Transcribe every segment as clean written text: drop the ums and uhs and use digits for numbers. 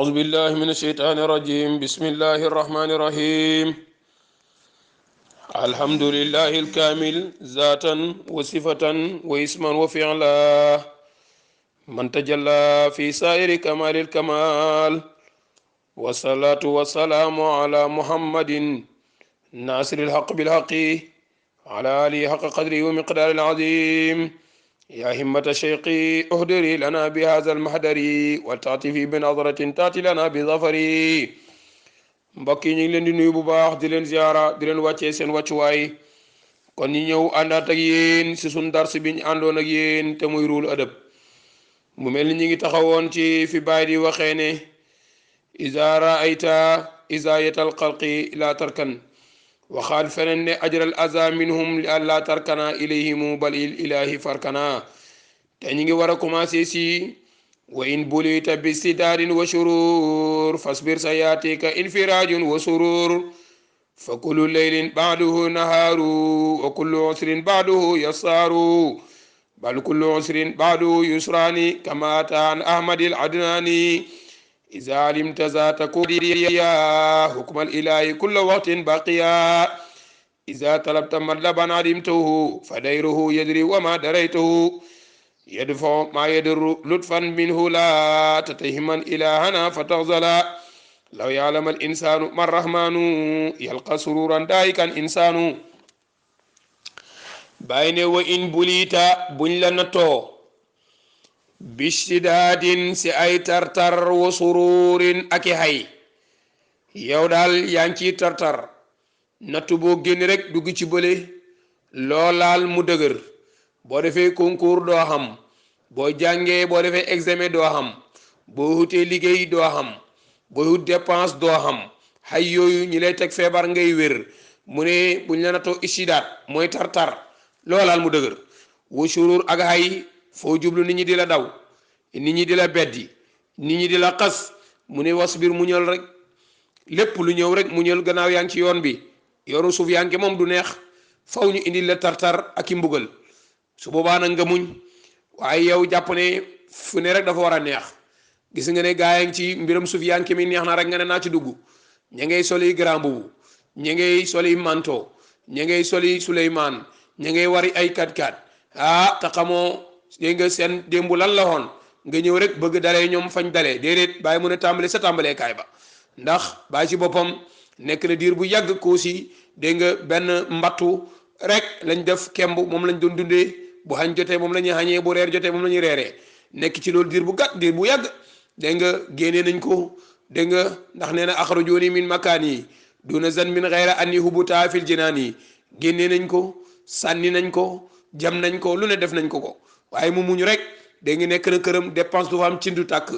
أعوذ بالله من الشيطان الرجيم بسم الله الرحمن الرحيم الحمد لله الكامل ذاتا وصفة واسما وفعلا من تجلى في سائر كمال الكمال والصلاة والسلام على محمد ناصر الحق بالحق على آله حق قدره ومقدار العظيم يا همة شيقي اهدري لنا بهذا المحضر والتعطفي بنظرة تأتي لنا بظفري mbokk yi ñu ngi leen di nuyu bu baax di leen ziara di leen wàccee seen wàccuwaay kon ñu ñëw àndaat ak yéen si suñ dars bi ñu àndoon ak yéen te muy ruul adab mu mel ni ñu ngi taxawoon ci fi baay di waxee ne iza raayta izayatal xalqi la tarkan waxaat feneen ne ajral aza minhum li alla tarkana ilayhimu bal il ilahi farkana te ñu ngi war a commencé si wa in bulita bi sidaadin wa shurur fasbir sayatika infirajun wa surur fa kullu leylin ba'duhu naharu wa kullu usrin ba'duhu yasaru bal kullu usrin ba'duhu yusrani kama ata an ahmadil adnani iza alimta za takuniya hukmal ilahi kulla waqtin baqiya iza talabta madlaban alimtuhu fadayruhu yadri wa ma daraytuhu يدفع ما يدر لطفا منه لا تتهما إلهنا فتغزلا لو يعلم الإنسان ما الرحمن يلقى سرورا دائكا إنسان بين وإن بليتا بلنتو باشتداد سأي ترتر وسرور أكي يودال يانكي ترتر نتبو جنرك دوغي بولي لولال مدغر boo defee concours doo xam boo jàngee boo defee examen doo xam boo wutee liggéey doo xam boo wut dépense doo xam xay yooyu ñi lay teg feebar ngay wér mu ne buñ la natoo istidaat mooy tar-tar loolaal mu dëgër wa shurur ak xay foo jublu nit ñi di la daw nit ñi di la beddi nit ñi di la xas mu ne wasbir muñal rek lépp lu ñëw rek muñal gannaaw yaa ngi ci yoon bi yoonu suuf yaa ngi moom du neex faw ñu indi la tar-tar ak i mbugal su boobaa nag nga muñ waaye yow jàpp ne fu ne rek dafa war a neex gis nga ne gaa yi ci mbiram suuf yaa ngi mi neex na rek nga ne naa ci dugg ña ngay soli grand boubou ña ngay soli manto ña ngay soli Souleymane ña ngay wari ay 4x4 te xamoo dégg nga seen démbu lan la woon nga ñëw rek bëgg dalee ñoom fañ dalee déedéet bàyyi mën a tàmbale sa tàmbalee kaay ba ndax bàyyi ci boppam nekk na diir bu yàgg koo si dégg nga benn mbattu rek lañ def kemb moom lañ doon dundee bu xañ jotee moom la ñuy xañee bu reer jotee moom la ñuy reeree nekk ci loolu diir bu gàtt diir bu yàgg dégg nga génnee nañ ko dégg nga ndax nee na axrajooni min makaan yi duna zan min xayra anni hubuta fil jinaan yi génnee nañ ko sànni nañ ko jam nañ ko lu ne def nañ ko waaye mu muñ rek dégg nga nekk na këram dépense du fa am cindu tàkk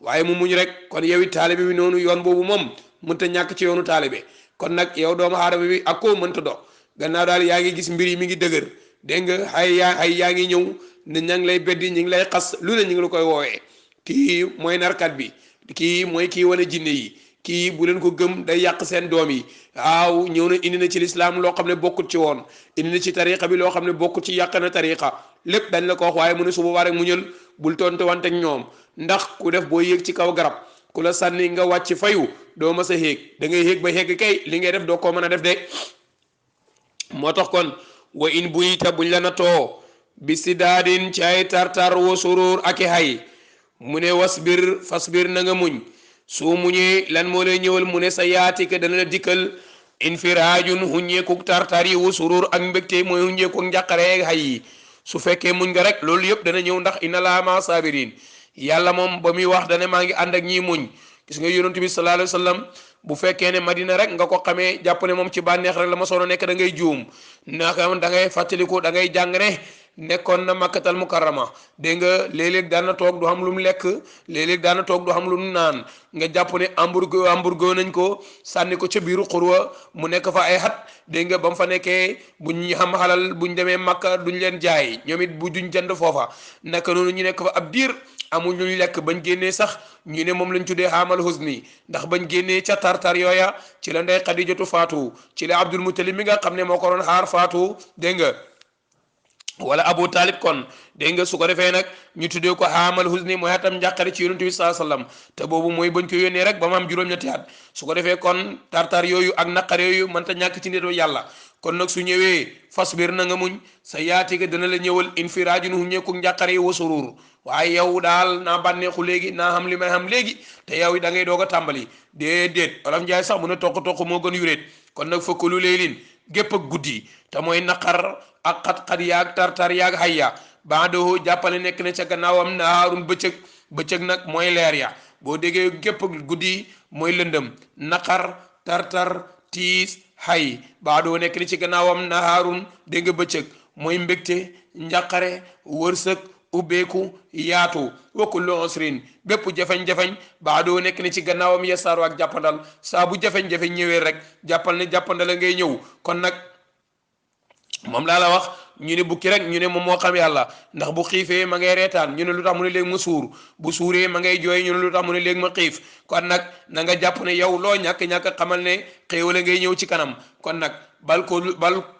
waaye mu muñ rek kon yow it taalibe bi noonu yoon boobu moom mënta ñàkk ci yoonu taalibe kon nag yow doomu aadama bi ak koo mënta do gannaaw daal yaa ngi gis mbir yi mi ngi dëgër dégg nga ay yaa ngi ñëw ne ña ngi lay beddi ñi ngi lay xas lu ne ñu ngi la koy woowee kii mooy narkat bi kii mooy kii wane jinne yi kii bu leen ko gëm day yàq seen doom yi waaw ñëw na indi na ci lislaam loo xam ne bokkut ci woon indi na ci tariqa bi loo xam ne bokkut ci yàq na tariqa lépp dañ la ko wax waaye mu ne su boobaa rek mu ñël bul tontu wante ak ñoom ndax ku def boo yéeg ci kaw garab ku la sànni nga wàcc fayu doo ma sa xéeg da ngay xéeg ba xéeg kay li ngay def doo koo mën a def de moo tax kon wa in buyita buñ la natoo bi sidaadin ci ay tartar wa surur ak i xay mu ne wasbir fasbir na nga muñ soo muñee lan moo lay ñëwal mu ne sa yaatika dana la dikkal infiraajun huññeekuk tartar yi wa surur ak mbégte mooy huññeekuk njàqare ak xay yi su fekkee muñ nga rek loolu yëpp dana ñëw ndax inna laa ma sabirin yàlla moom ba muy wax dana maa ngi ànd ak ñiy muñ gis nga yonent bi sallallahu alayhi wa sallam bu fekkee ne madina rek nga ko xamee jàpp ne moom ci bànneex rek la ma soon nekk da ngay juum naka da ngay fàttaliku da ngay jàng ne nekkoon na makkatal mukarrama dégg nga léeg-léeg daan na toog du xam lu mu lekk léeg-léeg daan na toog du xam lu mu naan nga jàpp ne hamburger nañ ko sànni ko ca biiru xurwa mu nekk fa ay xat dégg nga ba mu fa nekkee buñ xam xalal buñ demee makka duñ leen jaay ñoom it bu duñ jënd foofa naka noonu ñu nekk fa ab diir amul lu ñu lekk bañ génnee sax ñu ne moom lañ tuddee xaamal husni ndax bañ génnee ca tartar yooya ci la ndey xadijatu faatu ci la abdul mutalib mi nga xam ne moo ko doon xaar faatu dégg nga wala Abu Talib kon dégg nga su ko defee nag ñu tuddee ko xaamal husni mooy atam njàqare ci yonent bi saa sallam te boobu mooy bañ ko yónnee rek ba mu am juróom-ñetti at su ko defee kon tartar yooyu ak naqare yooyu mënta ñàkk ci nitu yàlla kon nag su ñëwee fasbir na nga muñ sa yaatiga dana la ñëwal infiraajun huñeeku njàqare yi wa surur waaye yow daal naa bànneexu léegi naa xam li may xam léegi te yow da ngay doog a tàmbali déedéet Olof Njaay sax mu ne toq moo gën yuréet kon nag fëkkalu leylin gépp ak guddi te mooy naqar ak xat-xat yaag tartar yaag hayya baadoo jàppale nekk na ca gannaawam nahaarun bëccëg nag mooy leer ya boo déggee gépp guddi mooy lëndëm naqar tartar tiis hay baadoo nekk na ci gannaawam nahaarun dégg nga bëccëg mooy mbégte njàqare wërsëg ubbeeku yaatu wa kullu usrin bépp jafeñ-jafeñ baadoo nekk na ci gannaawam yasaaru ak jàppandal saa bu jafeñ-jafeñ ñëwee rek jàppal ne jàppandal ngay ñëw kon nag moom laa la wax ñu ne bukki rek ñu ne moom moo xam yàlla ndax bu xiifee ma ngay reetaan ñu ne lu tax mu ne léegi ma suur bu suuree ma ngay jooy ñu ne lu tax mu ne léegi ma xiif kon nag na nga jàpp ne yow loo ñàkk-ñàkk xamal ne xéewale ngay ñëw ci kanam kon nag bal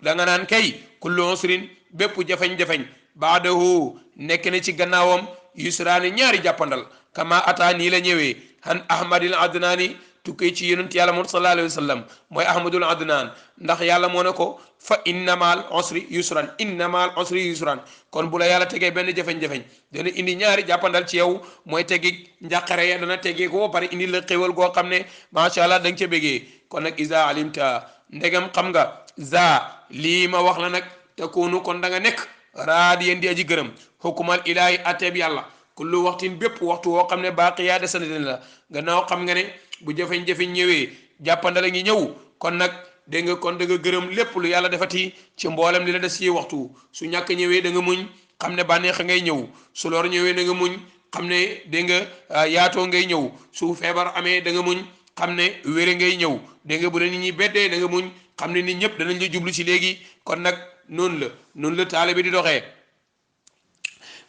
da nga naan kay kullu usrin bépp jafeñ-jafeñ baadahu nekk na ci gannaawam yusraani ñaari jàppandal kama ata nii la ñëwee han ahmadil adnaani tukkee ci yonent yàlla moom sallallahu alayhi wa sallam mooy ahmadul adnaan ndax yàlla moo ne ko fa innamal usri yusran innamal usri yusran kon bu la yàlla tegee benn jafeñ-jafeñ dana indi ñaari jàppandal ci yow mooy teggi njàqare ya dana tegee ko ba pare indi la xéwal goo xam ne macha allah da nga ca bégee kon nag isa alimta ndegam xam nga za lii ma wax la nag te koonu kon da nga nekk raadiyen di aji gërëm xukumal ilaahi ateeb yàlla kullu waxtin bépp waxtu woo xam ne baaqi yaa desandina la gannaaw xam nga ne bu jafeñ-jafeñ ñëwee jàppandala ngi ñëw kon nag dégg nga kon da nga gërëm lépp lu yàlla defati ci mboolem li la des yi waxtu su ñàkk ñëwee da nga muñ xam ne bànneex ngay ñëw su lor ñëwee da nga muñ xam ne dégg nga yaatoo ngay ñëw su feebar amee da nga muñ xam ne wére ngay ñëw dégg nga bu la nit ñi beddee da nga muñ xam ne nit ñëpp danañ la jublu ci léegi kon nag noonu la taale bi di doxee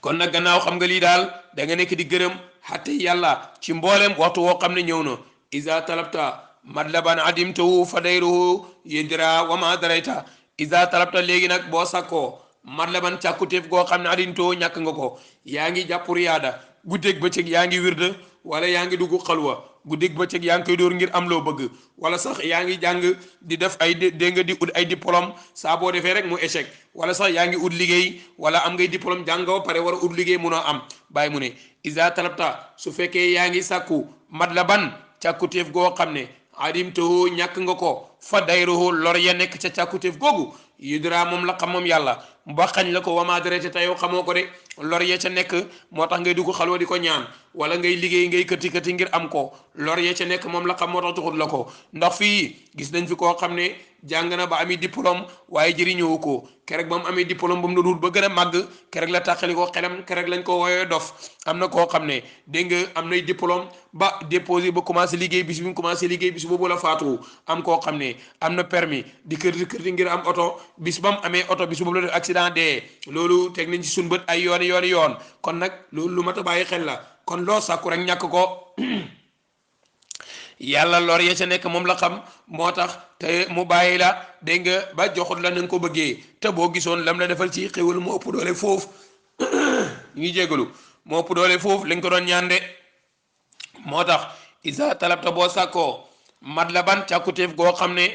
kon nag gannaaw xam nga lii daal da nga nekk di gërëm xatte yàlla ci mboolem waxtu woo xam ne ñëw na isa talabta madlaban adimtahu fadayruhu yedra wama darayta isa talabta léegi nag boo sakkoo madlaban càkkutéef goo xam ne adimtahu ñàkk nga ko yaa ngi jàpp riyaada guddeeg bëccëg yaa ngi wirde wala yaa ngi dugg xalwa guddeeg bëccëg yaa ngi koy dóor ngir am loo bëgg wala sax yaa ngi jàng di def ay dégg nga di ut ay diplôme saa boo defee rek mu échec wala sax yaa ngi ut liggéey wala am ngay diplôme jàng ba pare war a ut liggéey munoo am bàyyi mu ne isa talabta su fekkee yaa ngi sàkku madlaban càkkutéef goo xam ne adimtahu ñàkk nga ko fa dayruhu lor ya nekk ca càkkutéef googu yudra moom la xam moom yàlla ba xañ la ko wama darete te yow xamoo ko de lor ya ca nekk moo tax ngay dugg xalwa di ko ñaan wala ngay liggéey ngay këti ngir am ko lor ya ca nekk moom la xam moo tax joxut la ko ndax fii gis nañ fi koo xam ne jàng na ba ami diplôme waaye jëriñëwu ko kerek ba mu amee diplôme ba mu doon wut ba gën a màgg kerek la tàqali ko xelam kerek lañ ko woowee dof am na koo xam ne dégg nga am nay diplôme ba déposé ba commencé liggéey bis bi mu commencé liggéey bis boobu la faatu am koo xam ne am na permis di kërti ngir am oto bis ba mu amee oto bis boobu la def accident dee loolu teg nañ ci suñ bët ay yoon kon nag loolu lu mat a bàyyi xel la kon loo sàkku rek ñàkk ko yàlla lor ya ca nekk moom la xam moo tax te mu bàyyi la dégg nga ba joxut la na nga ko bëggee te boo gisoon lam la defal ci xéwal moo ëpp doole foofu ñu ngi jégalu moo ëpp doole foofu lañ ko doon ñaan de moo tax isa talabta boo sàkkoo mat la ban càkkutéef goo xam ne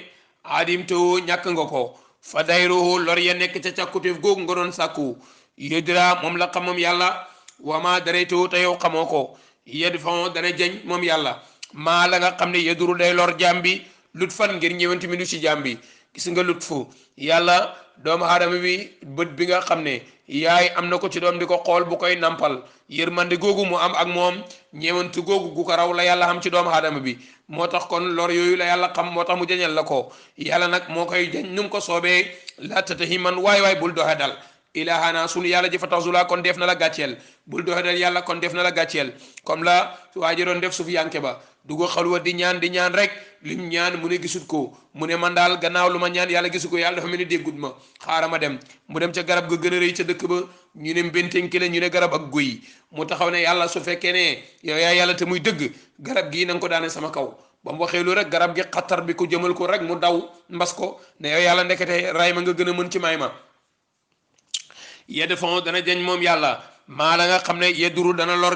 adim tewo ñàkk nga ko fa dayruhu lor ya nekk ca càkkutéef googu nga doon sàkku yëdra moom la xam moom yàlla wama daraytewo te yow xamoo ko yed fan dana jañ moom yàlla maa la nga xam ne yeduru day lor jaam bi lut fan ngir ñëwanti mi du ci jaam bi gis nga lut fu yàlla doomu aadama bi bët bi nga xam ne yaay am na ko ci doom di ko xool bu koy nampal yërmande googu mu am ak moom ñeewantu googu gu ko raw la yàlla xam ci doomu aadama bi moo tax kon lor yooyu la yàlla xam moo tax mu jañal la ko yàlla nag moo koy jañ nu mu ko soobee la tatahi man waay bul doxe dal ilahana sunu yàlla ji fa taxzula kon def na la gàcceel bul doxe dal yàlla kon def na la gàcceel comme la waa ji doon def suuf yanke ba dugo xalwa di ñaan rek lim ñaan mu ne gisut ko mu ne man daal gannaaw lu ma ñaan yàlla gisu ko yàlla dafa mel ni déggut ma xaaral ma dem mu dem ca garab ga gën a rëy ca dëkk ba ñu ne mbéntenki la ñu ne garab ak guy mu taxaw ne yàlla su fekkee ne yow yaa yàlla te muy dëgg garab gii na nga ko daane sama kaw ba mu waxee lu rek garab gi xattar bi ko jëmal ko rek mu daw mbas ko ne yow yàlla ndekete ray ma nga gën a mën ci may ma yedd fon dana jañ moom yàlla maa la nga xam ne yedduru dana lor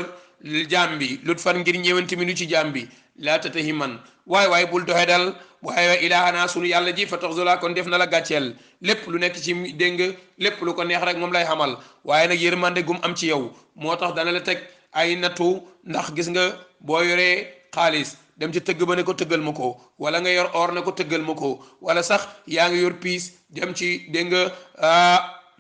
jaam bi lut fan ngir ñëwanti mi nu ci jaam bi laa tatahi man waaye bul doxe dal waaye ilaahana sunu yàlla ji fa taxzula kon def na la gàcceel lépp lu nekk ci dégg nga lépp lu ko neex rek moom lay xamal waaye nag yërmande gum am ci yow moo tax dana la teg ay nattu ndax gis nga boo yoree xaalis dem ci tëgg ba ne ko tëggal ma ko wala nga yor or ne ko tëggal ma ko wala sax yaa ngi yor piis dem ci dégg nga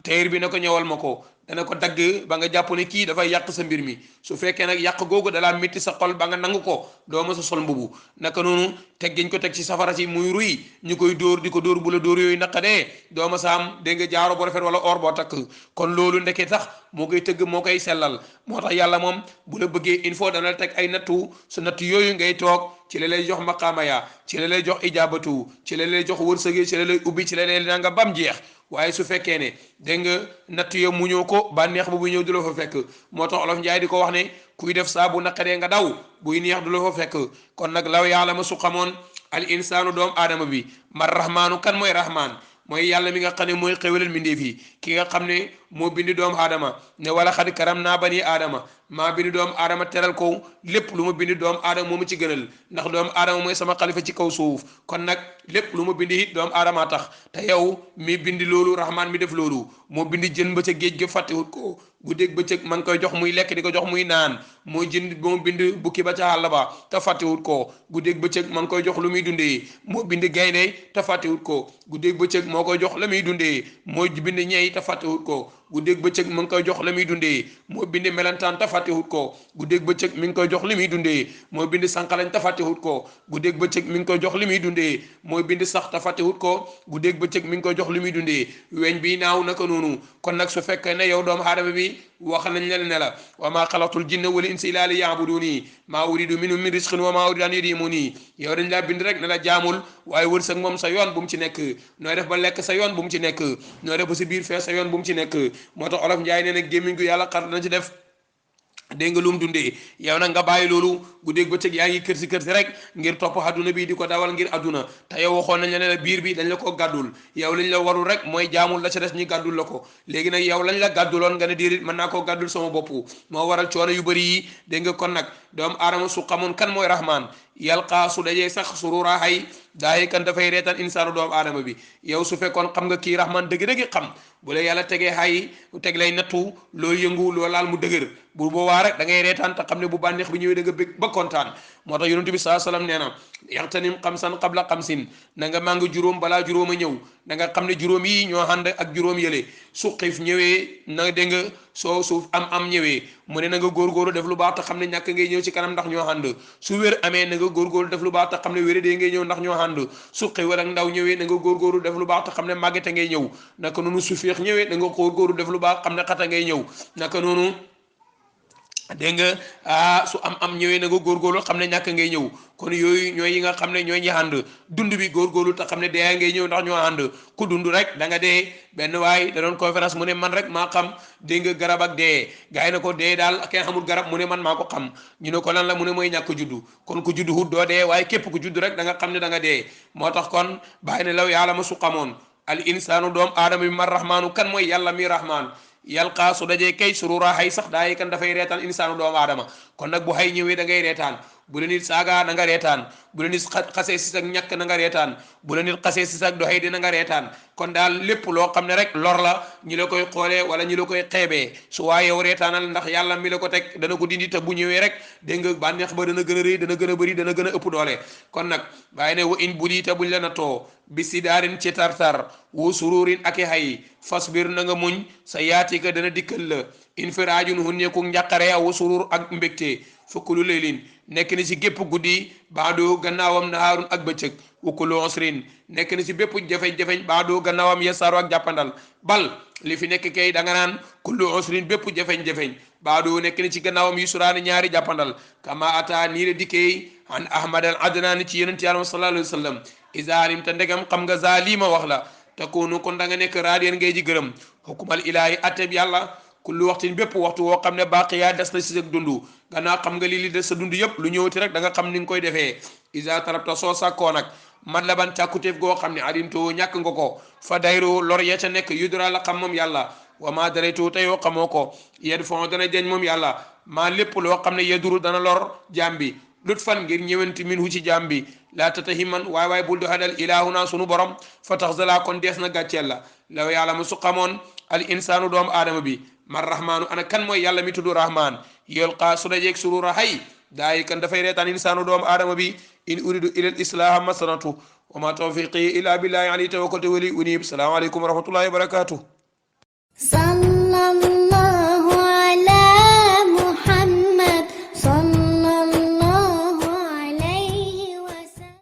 téer bi ne ko ñëwal ma ko dana ko dagg ba nga jàpp ne kii dafay yàq sa mbir mi su fekkee nag yàq googu dalaa métti sa xol ba nga nangu ko doo ma sa sol mbubu naka noonu teg giñ ko teg ci safara si muy ruy ñu koy dóor di ko dóor bu la dóor yooyu naqadee doo ma sa am dégg nga jaaro bu rafet wala or boo takk kon loolu ndeke tax moo koy tëgg moo koy sellal moo tax yàlla moom bu la bëggee il faut dana la teg ay nattu su nattu yooyu ngay toog ci la lay jox maqaama ya ci la lay jox ijaabatu ci la lay jox wërsëg ci la lay ubbi ci la lay nga bam jeex waaye su fekkee ne dégg nga natt yo mu ñëw ko bànneex ba bu ñëw du la fa fekk moo tax olof njaay di ko wax ne kuy def saa bu naqadee nga daw buy neex du la fa fekk kon nag law yàlla ma su xamoon al insaanu doomu aadama bi mar rahmaanu kan mooy rahmaan mooy yàlla mi nga xam ne mooy xéwalal mbindeef yi ki nga xam ne moo bindi doomu aadama ne wala xad karam naa bani aadama maa bindi doomu aadama teral ko lépp lu ma bindi doomu aadama moo ma ci gënal ndax doomu aadama mooy sama xalifa ci kaw suuf kon nag lépp lu ma bindi it doomu aadama tax te yow mi bindi loolu rahmaan mi def loolu moo bindi jën ba ca géej ga fàttewut ko guddeeg bëccëg ma ngi koy jox muy lekk di ko jox muy naan moo jënd moo bind bukki ba ca àll ba te fàttewut ko guddeeg bëccëg ma ngi koy jox lu muy dundee moo bind gaynde te fàttewut ko guddeeg bëccëg moo koy jox la muy dundee moo bind ñey te fàttewut ko guddeeg bëccëg mi ngi koy jox la muy dundee moo bind melentaan te fàttewut ko guddeeg bëccëg mi ngi koy jox li muy dundee moo bind sànqalañ te fàttewut ko guddeeg bëccëg mi ngi koy jox li muy dundee mooy bind sax te fàttewut ko guddeeg bëccëg mi ngi koy jox li muy dundee weñ bi naaw naka noonu kon nag su fekkee ne yow doomu aadama bi wax nañ leen ne la wa maa xalaqtul jinna wal insa illa liya'buduni maa uridu minhum min rizqin wa maa uridu an yudimuni yow dañ laa bind rek ne la jaamul waaye wërsëg moom sa yoon bu mu ci nekk nooy def ba lekk sa yoon bu mu ci nekk nooy def ba si biir fee sa yoon bu mu ci nekk moo tax olof njaay nee na gémmiñ gu yàlla xar na ci def dégg nga lu mu dundee yow nag nga bàyyi loolu guddeeg bëccëg yaa ngi kër si rek ngir topp adduna bi di ko dawal ngir adduna te yow waxoon nañ la ne la biir bi dañ la ko gàddul yow lañ la warul rek mooy jaamul la ca des ñi gàddul la ko léegi nag yow lañ la gàdduloon nga ne déedéet mën naa koo gàddul sama bopp moo waral coono yu bëri yi dégg nga kon nag doomu aadama su xamoon kan mooy rahmaan yalqaa su dajee sax surura hay daayi kan dafay reetaan insaanu doomu aadama bi yow su fekkoon xam nga kii rahmaan dëgg-dëgg xam bu la yàlla tegee hay teg lay nattu loo yëngu loo laal mu dëgër bu boobaa rek da ngay reetaan te xam ne bu bànneex bi ñëwee da nga bëgg ba kontaan moo tax yonent bi saa salaam nee na yaxtanim xamsan qabla xamsin na nga màng juróom balaa juróom a ñëw da nga xam ne juróom yi ñoo ànd ak juróom yële su xiif ñëwee na dégg nga soo suuf am ñëwee mu ne na nga góorgóorlu def lu baax te xam ne ñàkk ngay ñëw ci kanam ndax ñoo ànd su wér amee na nga góorgóorlu def lu baax te xam ne wér dee ngay ñëw ndax ñoo ànd su xéwal ak ndaw ñëwee na nga góorgóorlu def lu baax te xam ne màggete ngay ñëw naka noonu su féex ñëwee na nga góorgóorlu def lu baax xam ne xata ngay ñëw naka noonu dégg nga su am ñëwee na nga góorgóorlu xam ne ñàkk ngay ñëw kon yooyu ñooy yi nga xam ne ñooy ñi ànd dund bi góorgóorlu te xam ne dee ngay ñëw ndax ñoo ànd ku dund rek da nga dee benn waay da doon conférence mu ne man rek maa xam dégg nga garab ak dee gars yi na ko dee daal kenn xamul garab mu ne man maa ko xam ñu ne ko lan la mu ne mooy ñàkk juddu kon ku juddu hut doo dee waaye képp ku juddu rek da nga xam ne da nga dee moo tax kon bàyyi ne law yàlla ma su xamoon al insaanu doom aadama bi man rahmaanu kan mooy yàlla mi rahmaan yalqaa su dajee kay surura xay sax daayi kan dafay reetaan insaanu doomu aadama kon nag bu xay ñëwee da ngay reetaan bu la nit saaga na nga reetaan bu la nit xasee si sag ñàkk na nga reetaan bu la nit xasee si sag doxee dina nga reetaan kon daal lépp loo xam ne rek lor la ñi la koy xoolee wala ñi la koy xeebee su waaye yow reetaanal ndax yàlla mi la ko teg dana ko dindi te bu ñëwee rek dégg nga bànneex ba dana gën a rëy dana gën a bëri dana gën a ëpp doole kon nag bàyyi ne wa in buliita buñ la natoo bi si daarin ci tartar wo sururin ak i xay fasbir na nga muñ sa yaatika dana dikkal la infiraajun hunneeku njàqare aw surur ak mbégte fukkulu leylin nekk na si gépp guddi baadoo gannaawam nahaarun ak bëccëg wukkulu usrin nekk na si bépp jafeñ-jafeñ baadoo gannaawam yasaaru ak jàppandal bal li fi nekk kay da nga naan kullu usrin bépp jafeñ-jafeñ baadoo nekk na ci gannaawam yusraani ñaari jàppandal kama ata nii la dikkee an ahmad al adnaani ci yonent yàlla sallallahu alayhi wa sallam isaalim te ndegam xam nga zalima wax la takunu kon da nga nekk raadiyan ngay ji gërëm xukumal ilaahi ateb yàlla kullu waxtin bépp waxtu woo xam ne baaqiyaa des na si sa dund gannaaw xam nga li des sa dund yëpp lu ñëwati rek da nga xam ni nga koy defee isa tarabta soo sàkkoo nag man la ban càkkutéef goo xam ne adintoo ñàkk nga ko fa dayro lor ya ca nekk yudra la xam moom yàlla wa ma daraytu te yoo xamoo ko yed fon dana jañ moom yàlla maa lépp loo xam ne yeduru dana lor jaam bi lut fan ngir ñëwanti min hu ci jaam bi laa tatahiman waay bul do hadal ilahuna sunu borom fa taxzala kon dees na gàcceel la law yàlla mu su xamoon al insaanu doomu aadama bi man rahmaanu ana kan mooy yàlla mi tudd rahman yolqaa su dajeeg surura hay daayi kan dafay reetaan insaanu doomu aadama bi in uridu ila al islaha masanatu wa ma tawfiqi illa billahi alayhi tawakkaltu wali unib salaamaaleykum wa rahmatullahi wa barakatuh